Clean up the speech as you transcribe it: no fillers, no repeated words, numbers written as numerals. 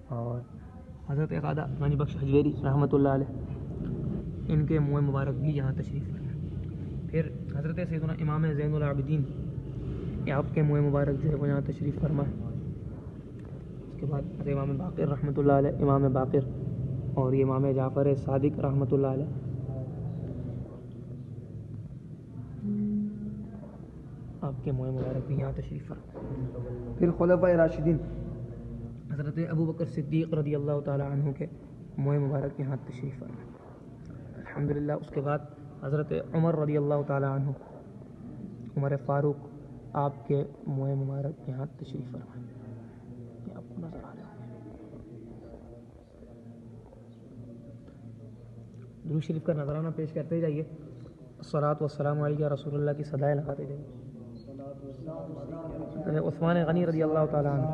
اور حضرت قادہ غنی بخش حجویری رحمۃ اللہ علیہ ان کے منہ مبارک بھی یہاں تشریف فرمائے. پھر حضرت سیدنا امام زین العابدین آپ کے منہ مبارک جو ہے وہ یہاں تشریف فرمائے. اس کے بعد حضرت امام باقر رحمۃ اللہ علیہ، امام باقر اور یہ امام جعفر صادق رحمۃ اللہ علیہ آپ کے منہ مبارک بھی یہاں تشریف فرمائے. پھر خلفائے راشدین حضرت ابو بکر صدیق رضی اللہ تعالیٰ عنہ کے منہ مبارک یہاں تشریف فرمائے الحمدللہ. اس کے بعد حضرت عمر رضی اللہ تعالیٰ عنہ، عمر فاروق، آپ کے منہ مبارک یہاں تشریف فرمائے. یہ آپ کو نظر آ رہا ہے. درود شریف کا نظرانہ پیش کرتے جائیے. الصلاۃ والسلام علیہ رسول اللہ کی صدائیں لگاتے جائیے. عثمان غنی رضی اللہ تعالیٰ عنہ